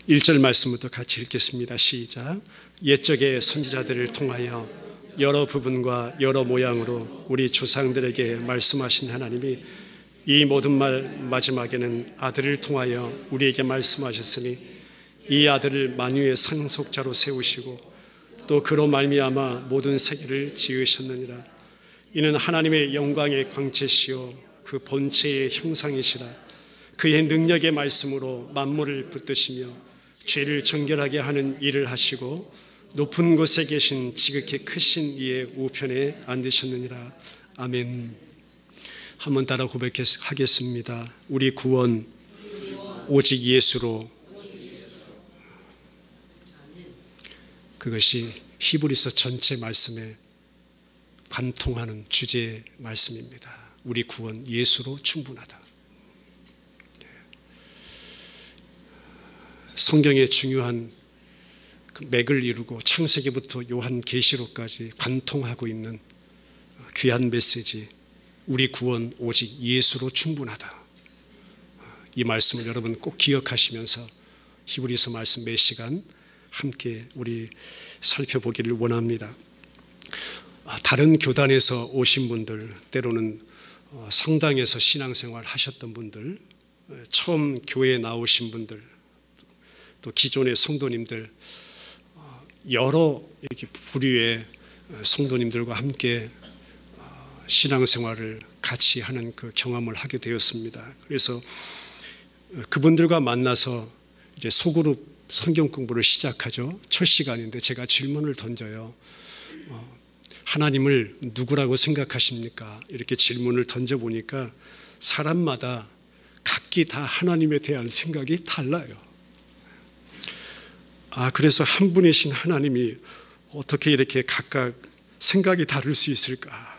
1절 말씀부터 같이 읽겠습니다. 시작. 옛적의 선지자들을 통하여 여러 부분과 여러 모양으로 우리 조상들에게 말씀하신 하나님이 이 모든 말 마지막에는 아들을 통하여 우리에게 말씀하셨으니 이 아들을 만유의 상속자로 세우시고 또 그로 말미암아 모든 세계를 지으셨느니라. 이는 하나님의 영광의 광채시요 그 본체의 형상이시라. 그의 능력의 말씀으로 만물을 붙드시며 죄를 정결하게 하는 일을 하시고 높은 곳에 계신 지극히 크신 이의 우편에 앉으셨느니라. 아멘. 한번 따라 고백하겠습니다. 우리 구원 오직 예수로. 그것이 히브리서 전체 말씀에 관통하는 주제의 말씀입니다. 우리 구원 예수로 충분하다. 성경의 중요한 그 맥을 이루고 창세기부터 요한계시록까지 관통하고 있는 귀한 메시지, 우리 구원 오직 예수로 충분하다. 이 말씀을 여러분 꼭 기억하시면서 히브리서 말씀 몇 시간 함께 우리 살펴보기를 원합니다. 다른 교단에서 오신 분들, 때로는 성당에서 신앙생활 하셨던 분들, 처음 교회에 나오신 분들, 또 기존의 성도님들, 여러 이렇게 부류의 성도님들과 함께 신앙생활을 같이 하는 그 경험을 하게 되었습니다. 그래서 그분들과 만나서 이제 소그룹 성경 공부를 시작하죠. 첫 시간인데 제가 질문을 던져요. 하나님을 누구라고 생각하십니까? 이렇게 질문을 던져보니까 사람마다 각기 다 하나님에 대한 생각이 달라요. 그래서 한 분이신 하나님이 어떻게 이렇게 각각 생각이 다를 수 있을까?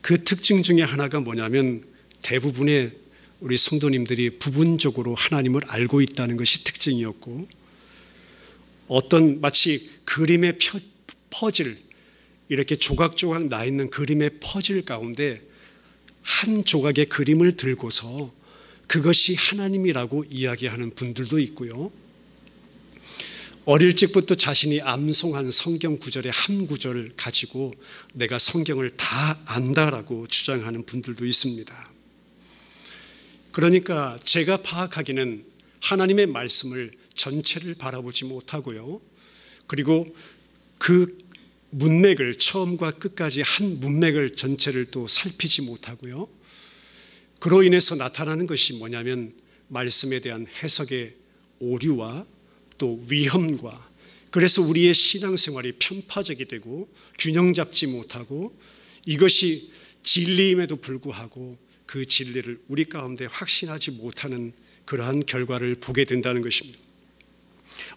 그 특징 중에 하나가 뭐냐면 대부분의 우리 성도님들이 부분적으로 하나님을 알고 있다는 것이 특징이었고, 어떤 마치 그림의 퍼즐, 이렇게 조각조각 나 있는 그림의 퍼즐 가운데 한 조각의 그림을 들고서 그것이 하나님이라고 이야기하는 분들도 있고요. 어릴 적부터 자신이 암송한 성경 구절의 한 구절을 가지고 내가 성경을 다 안다라고 주장하는 분들도 있습니다. 그러니까 제가 파악하기는 하나님의 말씀을 전체를 바라보지 못하고요. 그리고 그 문맥을 처음과 끝까지 한 문맥을 전체를 또 살피지 못하고요. 그로 인해서 나타나는 것이 뭐냐면 말씀에 대한 해석의 오류와 또 위험과, 그래서 우리의 신앙생활이 편파적이 되고 균형 잡지 못하고, 이것이 진리임에도 불구하고 그 진리를 우리 가운데 확신하지 못하는 그러한 결과를 보게 된다는 것입니다.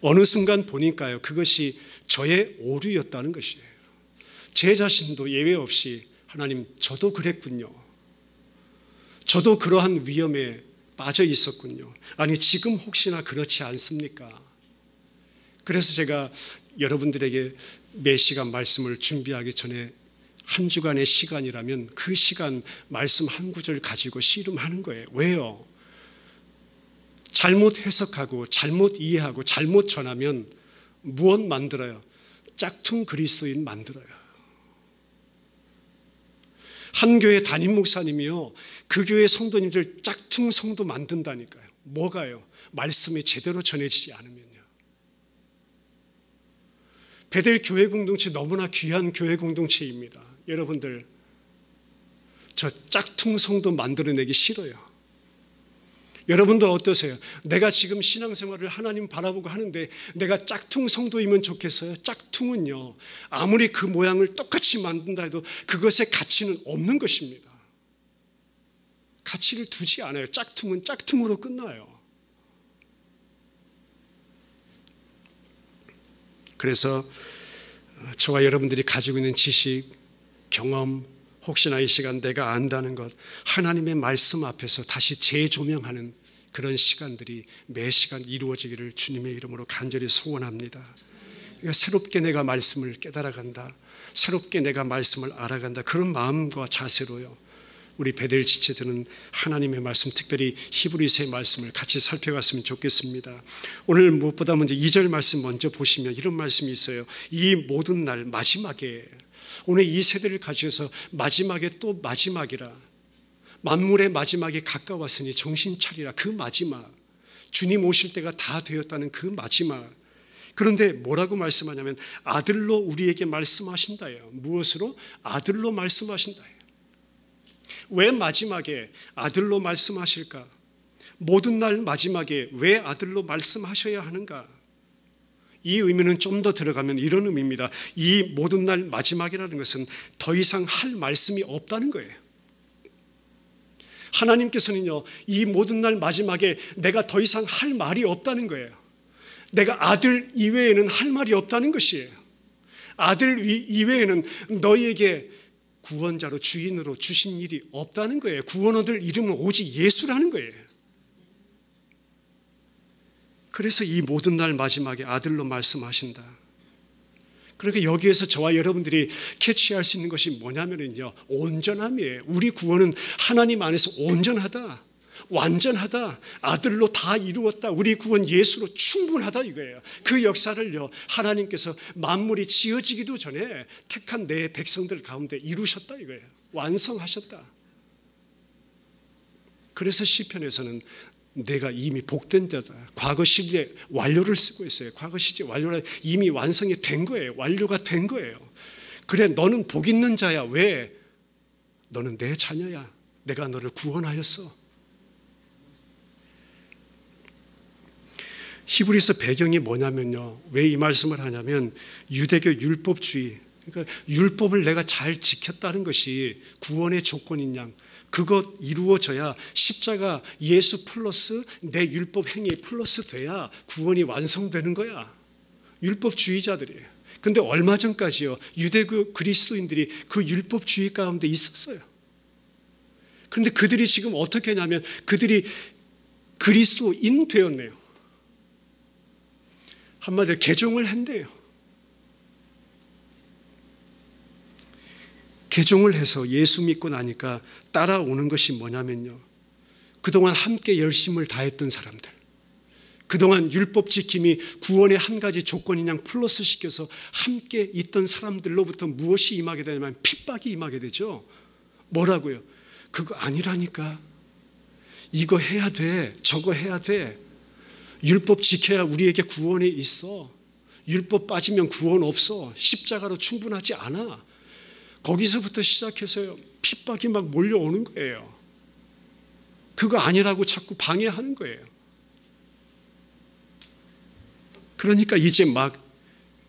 어느 순간 보니까요, 그것이 저의 오류였다는 것이에요. 제 자신도 예외 없이 하나님, 저도 그랬군요. 저도 그러한 위험에 빠져 있었군요. 아니, 지금 혹시나 그렇지 않습니까? 그래서 제가 여러분들에게 매 시간 말씀을 준비하기 전에 한 주간의 시간이라면 그 시간 말씀 한 구절 가지고 씨름하는 거예요. 왜요? 잘못 해석하고 잘못 이해하고 잘못 전하면 무엇 만들어요? 짝퉁 그리스도인 만들어요. 한 교회 담임 목사님이요, 그 교회 성도님들 짝퉁 성도 만든다니까요. 뭐가요? 말씀이 제대로 전해지지 않으면요. 베델 교회 공동체 너무나 귀한 교회 공동체입니다. 여러분들, 저 짝퉁 성도 만들어내기 싫어요. 여러분도 어떠세요? 내가 지금 신앙생활을 하나님 바라보고 하는데 내가 짝퉁 성도이면 좋겠어요? 짝퉁은요, 아무리 그 모양을 똑같이 만든다 해도 그것의 가치는 없는 것입니다. 가치를 두지 않아요. 짝퉁은 짝퉁으로 끝나요. 그래서 저와 여러분들이 가지고 있는 지식, 경험, 혹시나 이 시간 내가 안다는 것, 하나님의 말씀 앞에서 다시 재조명하는 그런 시간들이 매 시간 이루어지기를 주님의 이름으로 간절히 소원합니다. 그러니까 새롭게 내가 말씀을 깨달아간다, 새롭게 내가 말씀을 알아간다, 그런 마음과 자세로요, 우리 베델 지체들은 하나님의 말씀, 특별히 히브리서의 말씀을 같이 살펴갔으면 좋겠습니다. 오늘 무엇보다 먼저 2절 말씀 먼저 보시면 이런 말씀이 있어요. 이 모든 날 마지막에, 오늘 이 세대를 가지고서 마지막에 또 마지막이라, 만물의 마지막이 가까웠으니 정신 차리라. 그 마지막, 주님 오실 때가 다 되었다는 그 마지막. 그런데 뭐라고 말씀하냐면 아들로 우리에게 말씀하신다예요. 무엇으로? 아들로 말씀하신다예요. 왜 마지막에 아들로 말씀하실까? 모든 날 마지막에 왜 아들로 말씀하셔야 하는가? 이 의미는 좀 더 들어가면 이런 의미입니다. 이 모든 날 마지막이라는 것은 더 이상 할 말씀이 없다는 거예요. 하나님께서는요, 이 모든 날 마지막에 내가 더 이상 할 말이 없다는 거예요. 내가 아들 이외에는 할 말이 없다는 것이에요. 아들 이외에는 너희에게 구원자로, 주인으로 주신 일이 없다는 거예요. 구원 얻을 이름은 오직 예수라는 거예요. 그래서 이 모든 날 마지막에 아들로 말씀하신다. 그러니까 여기에서 저와 여러분들이 캐치할 수 있는 것이 뭐냐면요, 온전함이에요. 우리 구원은 하나님 안에서 온전하다, 완전하다, 아들로 다 이루었다, 우리 구원 예수로 충분하다 이거예요. 그 역사를요, 하나님께서 만물이 지어지기도 전에 택한 내 백성들 가운데 이루셨다 이거예요. 완성하셨다. 그래서 시편에서는 내가 이미 복된 자다, 과거 시제 완료를 쓰고 있어요. 과거 시제 완료라, 이미 완성이 된 거예요. 완료가 된 거예요. 그래, 너는 복 있는 자야. 왜? 너는 내 자녀야. 내가 너를 구원하였어. 히브리서 배경이 뭐냐면요, 왜 이 말씀을 하냐면 유대교 율법주의, 그러니까 율법을 내가 잘 지켰다는 것이 구원의 조건인 양, 그것 이루어져야 십자가 예수 플러스 내 율법 행위 플러스 돼야 구원이 완성되는 거야. 율법주의자들이에요. 근데 얼마 전까지요, 유대교 그리스도인들이 그 율법주의 가운데 있었어요. 그런데 그들이 지금 어떻게 하냐면 그들이 그리스도인 되었네요. 한마디로 개종을 한대요. 개종을 해서 예수 믿고 나니까 따라오는 것이 뭐냐면요, 그동안 함께 열심을 다했던 사람들, 그동안 율법 지킴이 구원의 한 가지 조건인 양 플러스 시켜서 함께 있던 사람들로부터 무엇이 임하게 되냐면 핍박이 임하게 되죠. 뭐라고요? 그거 아니라니까. 이거 해야 돼, 저거 해야 돼. 율법 지켜야 우리에게 구원이 있어. 율법 빠지면 구원 없어. 십자가로 충분하지 않아. 거기서부터 시작해서요, 핍박이 막 몰려오는 거예요. 그거 아니라고 자꾸 방해하는 거예요. 그러니까 이제 막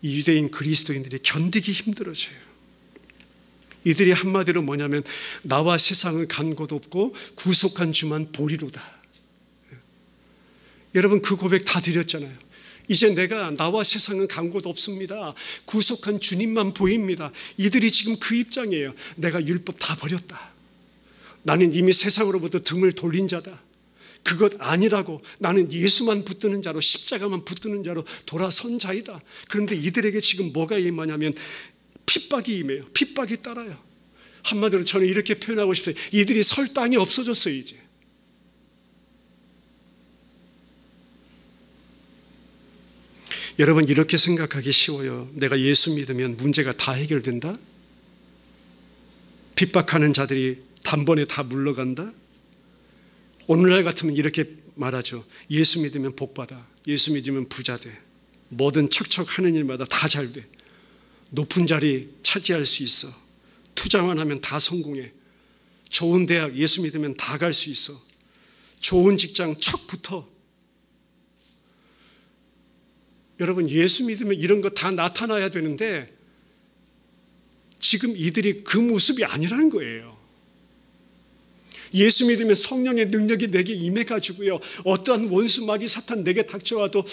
유대인 그리스도인들이 견디기 힘들어져요. 이들이 한마디로 뭐냐면 나와 세상은 간 곳 없고 구속한 주만 보리로다. 여러분, 그 고백 다 드렸잖아요. 이제 내가 나와 세상은 간 곳 없습니다. 구속한 주님만 보입니다. 이들이 지금 그 입장이에요. 내가 율법 다 버렸다. 나는 이미 세상으로부터 등을 돌린 자다. 그것 아니라고, 나는 예수만 붙드는 자로, 십자가만 붙드는 자로 돌아선 자이다. 그런데 이들에게 지금 뭐가 임하냐면 핍박이 임해요. 핍박이 따라요. 한마디로 저는 이렇게 표현하고 싶어요. 이들이 설 땅이 없어졌어요. 이제 여러분, 이렇게 생각하기 쉬워요. 내가 예수 믿으면 문제가 다 해결된다? 핍박하는 자들이 단번에 다 물러간다? 오늘날 같으면 이렇게 말하죠. 예수 믿으면 복받아. 예수 믿으면 부자 돼. 뭐든 척척하는 일마다 다 잘 돼. 높은 자리 차지할 수 있어. 투자만 하면 다 성공해. 좋은 대학 예수 믿으면 다 갈 수 있어. 좋은 직장 척 붙어. 여러분, 예수 믿으면 이런 거 다 나타나야 되는데 지금 이들이 그 모습이 아니라는 거예요. 예수 믿으면 성령의 능력이 내게 임해가지고요, 어떠한 원수 마귀 사탄 내게 닥쳐와도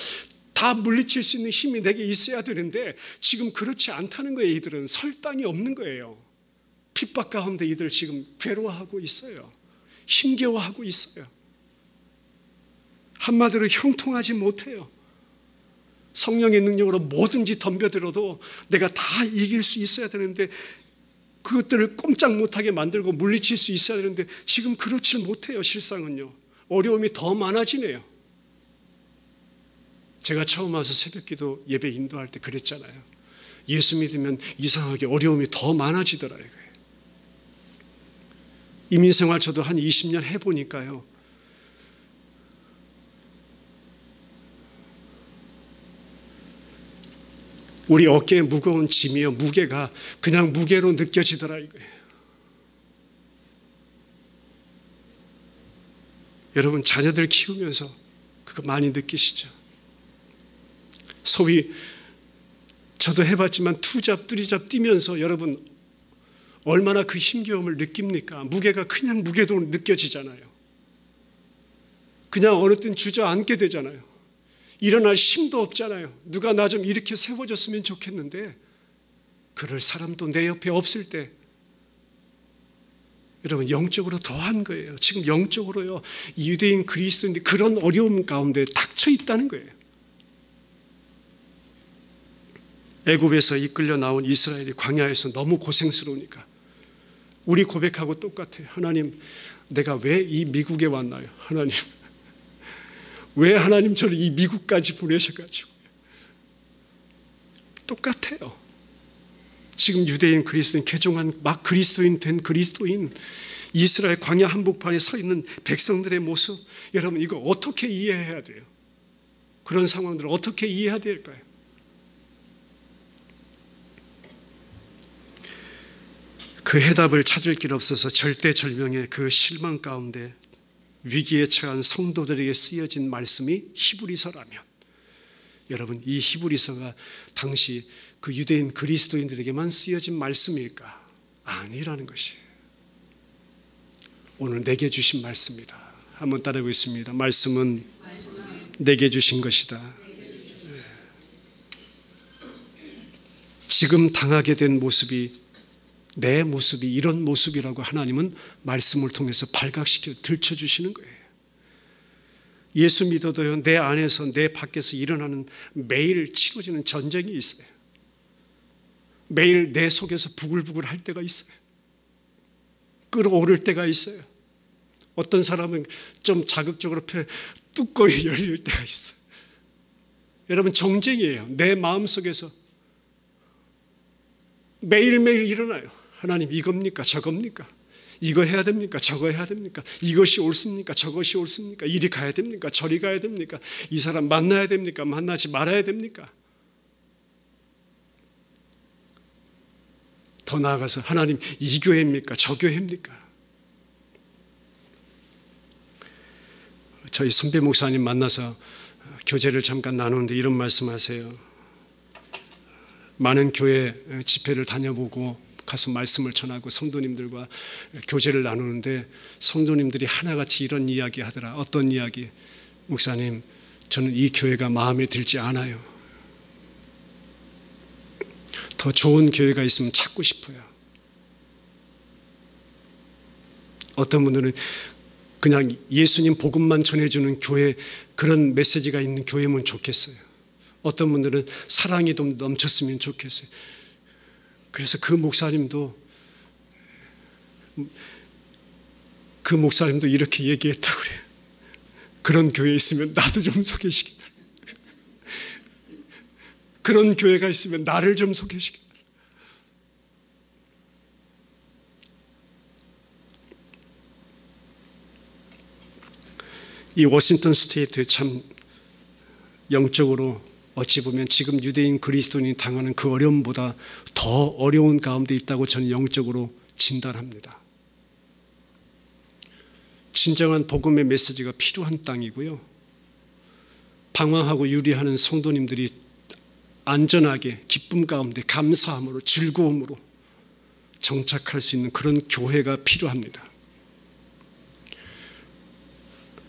다 물리칠 수 있는 힘이 내게 있어야 되는데 지금 그렇지 않다는 거예요. 이들은 설 땅이 없는 거예요. 핍박 가운데 이들 지금 괴로워하고 있어요. 힘겨워하고 있어요. 한마디로 형통하지 못해요. 성령의 능력으로 뭐든지 덤벼들어도 내가 다 이길 수 있어야 되는데 그것들을 꼼짝 못하게 만들고 물리칠 수 있어야 되는데 지금 그렇지 못해요. 실상은요. 어려움이 더 많아지네요. 제가 처음 와서 새벽기도 예배 인도할 때 그랬잖아요. 예수 믿으면 이상하게 어려움이 더 많아지더라고요. 이민생활 저도 한 20년 해보니까요. 우리 어깨에 무거운 짐이요, 무게가 그냥 무게로 느껴지더라 이거예요. 여러분 자녀들 키우면서 그거 많이 느끼시죠? 소위 저도 해봤지만 투잡, 쓰리잡 뛰면서 여러분 얼마나 그 힘겨움을 느낍니까? 무게가 그냥 무게도 느껴지잖아요. 그냥 어느 땐 주저앉게 되잖아요. 일어날 힘도 없잖아요. 누가 나 좀 이렇게 세워줬으면 좋겠는데 그럴 사람도 내 옆에 없을 때 여러분 영적으로 더한 거예요. 지금 영적으로요. 유대인 그리스도인들이 그런 어려움 가운데 닥쳐 있다는 거예요. 애굽에서 이끌려 나온 이스라엘이 광야에서 너무 고생스러우니까 우리 고백하고 똑같아요. 하나님, 내가 왜 이 미국에 왔나요? 하나님, 왜 하나님 저를 이 미국까지 보내셔가지고. 똑같아요. 지금 유대인 그리스도인 개종한 막 그리스도인 된 그리스도인 이스라엘 광야 한복판에 서 있는 백성들의 모습, 여러분 이거 어떻게 이해해야 돼요? 그런 상황들을 어떻게 이해해야 될까요? 그 해답을 찾을 길 없어서 절대절명의 그 실망 가운데 위기에 처한 성도들에게 쓰여진 말씀이 히브리서라면, 여러분 이 히브리서가 당시 그 유대인 그리스도인들에게만 쓰여진 말씀일까? 아니라는 것이 오늘 내게 주신 말씀이다. 한번 따라해보겠습니다. 말씀은 내게 주신 것이다. 지금 당하게 된 모습이 내 모습이 이런 모습이라고 하나님은 말씀을 통해서 발각시켜 들춰주시는 거예요. 예수 믿어도요, 내 안에서 내 밖에서 일어나는 매일 치러지는 전쟁이 있어요. 매일 내 속에서 부글부글 할 때가 있어요. 끓어오를 때가 있어요. 어떤 사람은 좀 자극적으로 뚜껑이 열릴 때가 있어요. 여러분 정쟁이에요. 내 마음속에서 매일매일 일어나요. 하나님 이겁니까? 저겁니까? 이거 해야 됩니까? 저거 해야 됩니까? 이것이 옳습니까? 저것이 옳습니까? 이리 가야 됩니까? 저리 가야 됩니까? 이 사람 만나야 됩니까? 만나지 말아야 됩니까? 더 나아가서 하나님 이 교회입니까? 저 교회입니까? 저희 선배 목사님 만나서 교제를 잠깐 나누는데 이런 말씀하세요. 많은 교회 집회를 다녀보고 가서 말씀을 전하고 성도님들과 교제를 나누는데 성도님들이 하나같이 이런 이야기 하더라. 어떤 이야기? 목사님, 저는 이 교회가 마음에 들지 않아요. 더 좋은 교회가 있으면 찾고 싶어요. 어떤 분들은 그냥 예수님 복음만 전해주는 교회, 그런 메시지가 있는 교회면 좋겠어요. 어떤 분들은 사랑이 좀 넘쳤으면 좋겠어요. 그래서 그 목사님도 이렇게 얘기했다고 그래요. 그런 교회 있으면 나도 좀 소개시키라. 그런 교회가 있으면 나를 좀 소개시키라. 이 워싱턴 스테이트 참 영적으로 어찌 보면 지금 유대인 그리스도인이 당하는 그 어려움보다 더 어려운 가운데 있다고 저는 영적으로 진단합니다. 진정한 복음의 메시지가 필요한 땅이고요. 방황하고 유리하는 성도님들이 안전하게 기쁨 가운데 감사함으로 즐거움으로 정착할 수 있는 그런 교회가 필요합니다.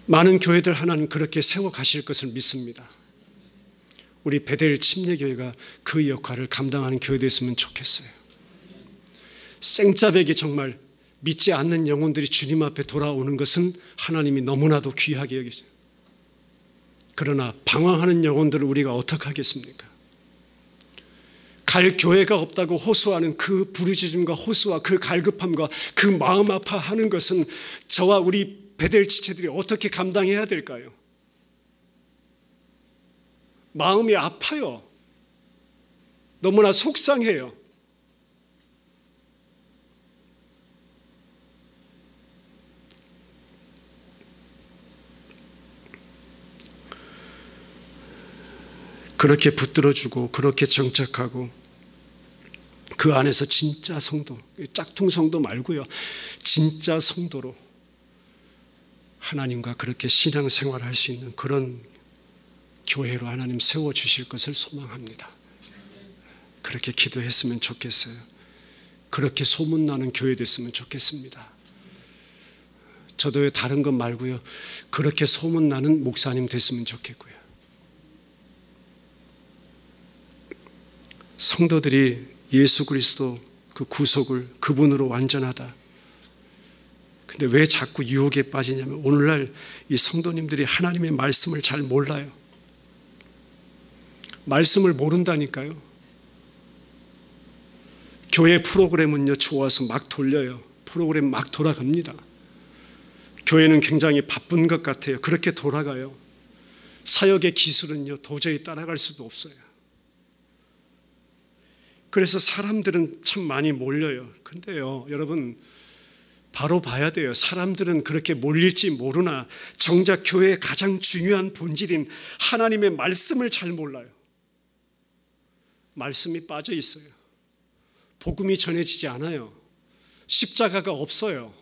많은 교회들 하나님 그렇게 세워가실 것을 믿습니다. 우리 베델 침례교회가 그 역할을 감당하는 교회 됐으면 좋겠어요. 생짜배기 정말 믿지 않는 영혼들이 주님 앞에 돌아오는 것은 하나님이 너무나도 귀하게 여기죠. 그러나 방황하는 영혼들을 우리가 어떻게 하겠습니까? 갈 교회가 없다고 호소하는 그 부르짖음과 호소와 그 갈급함과 그 마음 아파하는 것은 저와 우리 베델 지체들이 어떻게 감당해야 될까요? 마음이 아파요. 너무나 속상해요. 그렇게 붙들어주고 그렇게 정착하고 그 안에서 진짜 성도, 짝퉁 성도 말고요, 진짜 성도로 하나님과 그렇게 신앙생활을 할 수 있는 그런 교회로 하나님 세워주실 것을 소망합니다. 그렇게 기도했으면 좋겠어요. 그렇게 소문나는 교회 됐으면 좋겠습니다. 저도 왜 다른 것 말고요, 그렇게 소문나는 목사님 됐으면 좋겠고요. 성도들이 예수 그리스도 그 구속을 그분으로 완전하다. 근데 왜 자꾸 유혹에 빠지냐면 오늘날 이 성도님들이 하나님의 말씀을 잘 몰라요. 말씀을 모른다니까요. 교회 프로그램은요, 좋아서 막 돌려요. 프로그램 막 돌아갑니다. 교회는 굉장히 바쁜 것 같아요. 그렇게 돌아가요. 사역의 기술은요, 도저히 따라갈 수도 없어요. 그래서 사람들은 참 많이 몰려요. 근데요, 여러분, 바로 봐야 돼요. 사람들은 그렇게 몰릴지 모르나 정작 교회의 가장 중요한 본질인 하나님의 말씀을 잘 몰라요. 말씀이 빠져 있어요. 복음이 전해지지 않아요. 십자가가 없어요.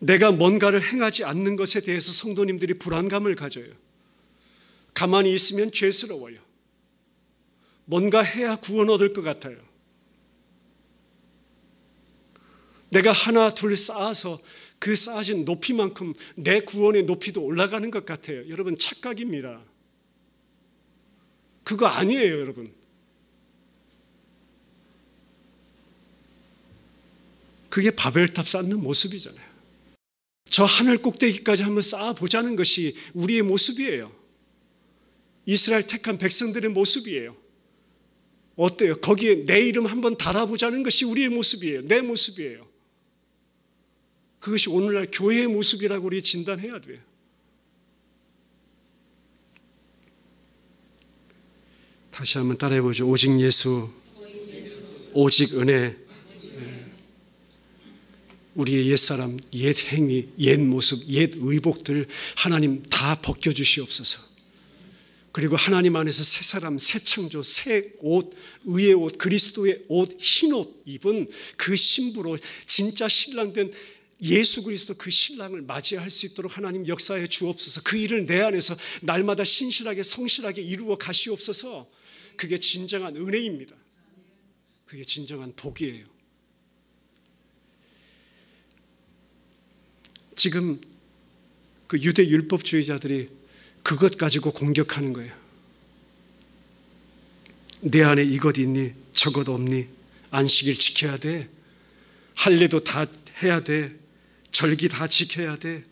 내가 뭔가를 행하지 않는 것에 대해서 성도님들이 불안감을 가져요. 가만히 있으면 죄스러워요. 뭔가 해야 구원 얻을 것 같아요. 내가 하나 둘 쌓아서 그 쌓아진 높이만큼 내 구원의 높이도 올라가는 것 같아요. 여러분, 착각입니다. 그거 아니에요, 여러분. 그게 바벨탑 쌓는 모습이잖아요. 저 하늘 꼭대기까지 한번 쌓아보자는 것이 우리의 모습이에요. 이스라엘 택한 백성들의 모습이에요. 어때요? 거기에 내 이름 한번 달아보자는 것이 우리의 모습이에요. 내 모습이에요. 그것이 오늘날 교회의 모습이라고 우리 진단해야 돼요. 다시 한번 따라해보죠. 오직 예수, 오직 은혜. 우리의 옛사람, 옛 행위, 옛 모습, 옛 의복들 하나님 다 벗겨주시옵소서. 그리고 하나님 안에서 새 사람, 새 창조, 새 옷, 의의 옷, 그리스도의 옷, 흰 옷 입은 그 신부로 진짜 신랑된 예수 그리스도 그 신랑을 맞이할 수 있도록 하나님 역사해 주옵소서. 그 일을 내 안에서 날마다 신실하게 성실하게 이루어 가시옵소서. 그게 진정한 은혜입니다. 그게 진정한 복이에요. 지금 그 유대 율법주의자들이 그것 가지고 공격하는 거예요. 내 안에 이것 있니? 저것 없니? 안식일 지켜야 돼. 할례도 다 해야 돼. 절기 다 지켜야 돼.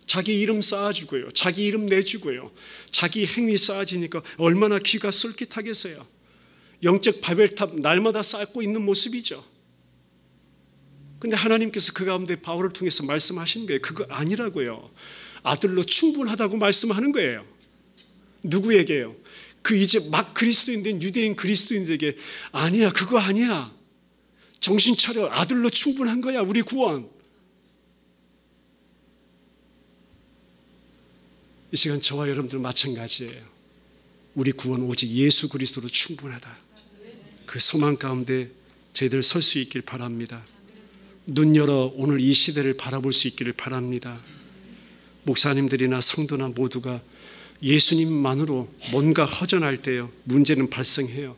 자기 이름 쌓아주고요. 자기 이름 내주고요. 자기 행위 쌓아지니까 얼마나 귀가 쏠깃하겠어요. 영적 바벨탑 날마다 쌓고 있는 모습이죠. 근데 하나님께서 그 가운데 바울을 통해서 말씀하신 게 그거 아니라고요. 아들로 충분하다고 말씀하는 거예요. 누구에게요? 그 이제 막 그리스도인된 유대인 그리스도인들에게 아니야, 그거 아니야. 정신 차려. 아들로 충분한 거야, 우리 구원. 이 시간 저와 여러분들 마찬가지예요. 우리 구원 오직 예수 그리스도로 충분하다. 그 소망 가운데 저희들 설 수 있길 바랍니다. 눈 열어 오늘 이 시대를 바라볼 수 있기를 바랍니다. 목사님들이나 성도나 모두가 예수님만으로 뭔가 허전할 때요, 문제는 발생해요.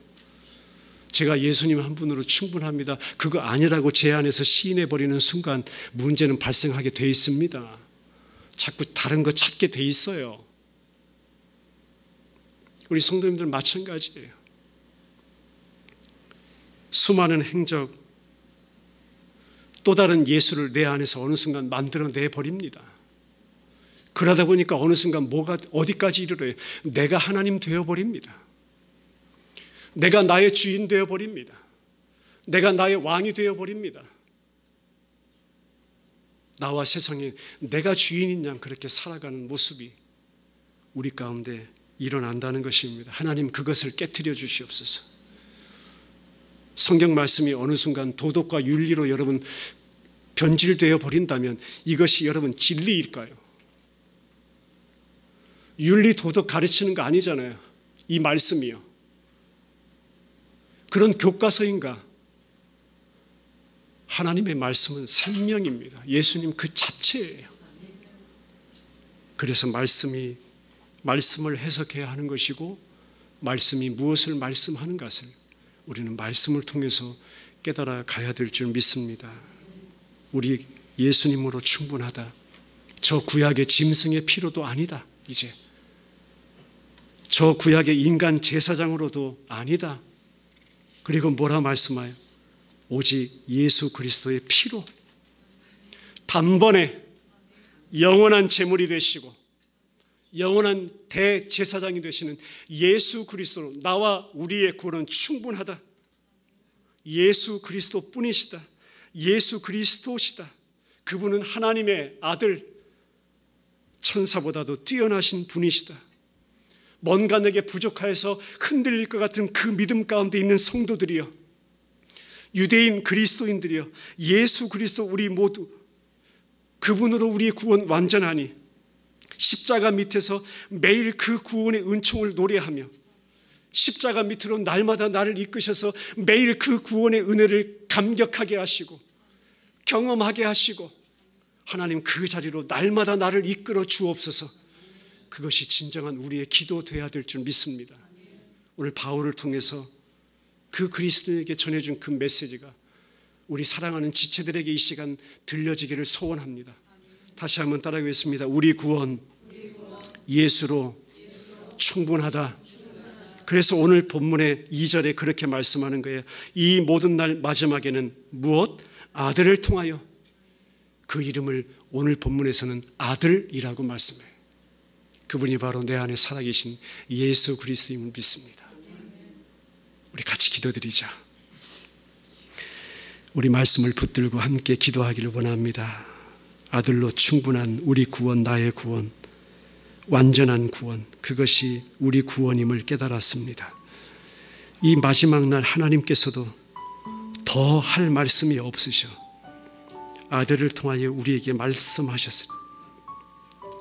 제가 예수님 한 분으로 충분합니다. 그거 아니라고 제 안에서 시인해버리는 순간 문제는 발생하게 돼 있습니다. 자꾸 다른 거 찾게 돼 있어요. 우리 성도님들 마찬가지예요. 수많은 행적, 또 다른 예수를 내 안에서 어느 순간 만들어내 버립니다. 그러다 보니까 어느 순간 뭐가 어디까지 이르러요? 내가 하나님 되어버립니다. 내가 나의 주인 되어버립니다. 내가 나의 왕이 되어버립니다. 나와 세상에 내가 주인인 양 그렇게 살아가는 모습이 우리 가운데 일어난다는 것입니다. 하나님 그것을 깨트려 주시옵소서. 성경 말씀이 어느 순간 도덕과 윤리로 여러분 변질되어 버린다면 이것이 여러분 진리일까요? 윤리 도덕 가르치는 거 아니잖아요. 이 말씀이요. 그런 교과서인가? 하나님의 말씀은 생명입니다. 예수님 그 자체예요. 그래서 말씀을 해석해야 하는 것이고, 말씀이 무엇을 말씀하는 것을 우리는 말씀을 통해서 깨달아 가야 될 줄 믿습니다. 우리 예수님으로 충분하다. 저 구약의 짐승의 피로도 아니다. 이제 저 구약의 인간 제사장으로도 아니다. 그리고 뭐라 말씀하여? 오직 예수 그리스도의 피로 단번에 영원한 제물이 되시고 영원한 대제사장이 되시는 예수 그리스도로 나와 우리의 구원은 충분하다. 예수 그리스도 뿐이시다. 예수 그리스도시다. 그분은 하나님의 아들, 천사보다도 뛰어나신 분이시다. 뭔가 내게 부족하여서 흔들릴 것 같은 그 믿음 가운데 있는 성도들이여, 유대인 그리스도인들이여, 예수 그리스도 우리 모두 그분으로 우리의 구원 완전하니 십자가 밑에서 매일 그 구원의 은총을 노래하며 십자가 밑으로 날마다 나를 이끄셔서 매일 그 구원의 은혜를 감격하게 하시고 경험하게 하시고, 하나님 그 자리로 날마다 나를 이끌어 주옵소서. 그것이 진정한 우리의 기도 되어야 될 줄 믿습니다. 오늘 바울을 통해서 그 그리스도에게 전해준 그 메시지가 우리 사랑하는 지체들에게 이 시간 들려지기를 소원합니다. 다시 한번 따라하겠습니다. 우리 구원 예수로 충분하다. 그래서 오늘 본문의 2절에 그렇게 말씀하는 거예요. 이 모든 날 마지막에는 무엇? 아들을 통하여. 그 이름을 오늘 본문에서는 아들이라고 말씀해요. 그분이 바로 내 안에 살아계신 예수 그리스도임을 믿습니다. 우리 같이 기도드리자. 우리 말씀을 붙들고 함께 기도하기를 원합니다. 아들로 충분한 우리 구원, 나의 구원, 완전한 구원, 그것이 우리 구원임을 깨달았습니다. 이 마지막 날 하나님께서도 더 할 말씀이 없으셔 아들을 통하여 우리에게 말씀하셨으니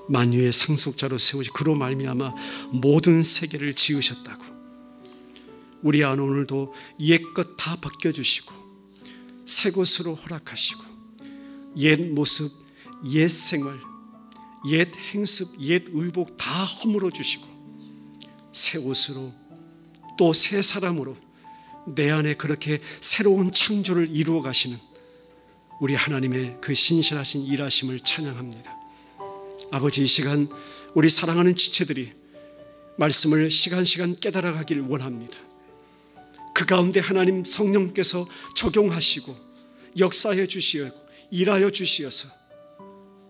만유의 상속자로 세우시 그로 말미암아 모든 세계를 지으셨다고. 우리 안 오늘도 옛것 다 벗겨주시고 새 것으로 허락하시고 옛 모습, 옛 생활, 옛 행습, 옛 의복 다 허물어 주시고 새 옷으로 또 새 사람으로 내 안에 그렇게 새로운 창조를 이루어 가시는 우리 하나님의 그 신실하신 일하심을 찬양합니다. 아버지, 이 시간 우리 사랑하는 지체들이 말씀을 시간 깨달아가길 원합니다. 그 가운데 하나님 성령께서 적용하시고 역사해 주시고 일하여 주시어서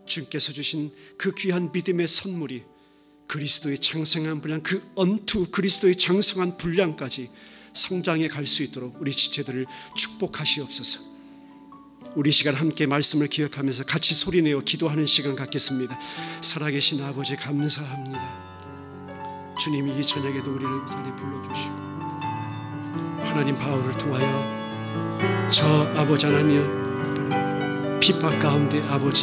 주께서 주신 그 귀한 믿음의 선물이 그리스도의 장성한 분량, 그 언투 그리스도의 장성한 분량까지 성장해 갈 수 있도록 우리 지체들을 축복하시옵소서. 우리 시간 함께 말씀을 기억하면서 같이 소리내어 기도하는 시간 갖겠습니다. 살아계신 아버지 감사합니다. 주님이 이 저녁에도 우리를 이 자리에 불러주시고 하나님 바울을 통하여 저 아버지 하나님 핍박 가운데 아버지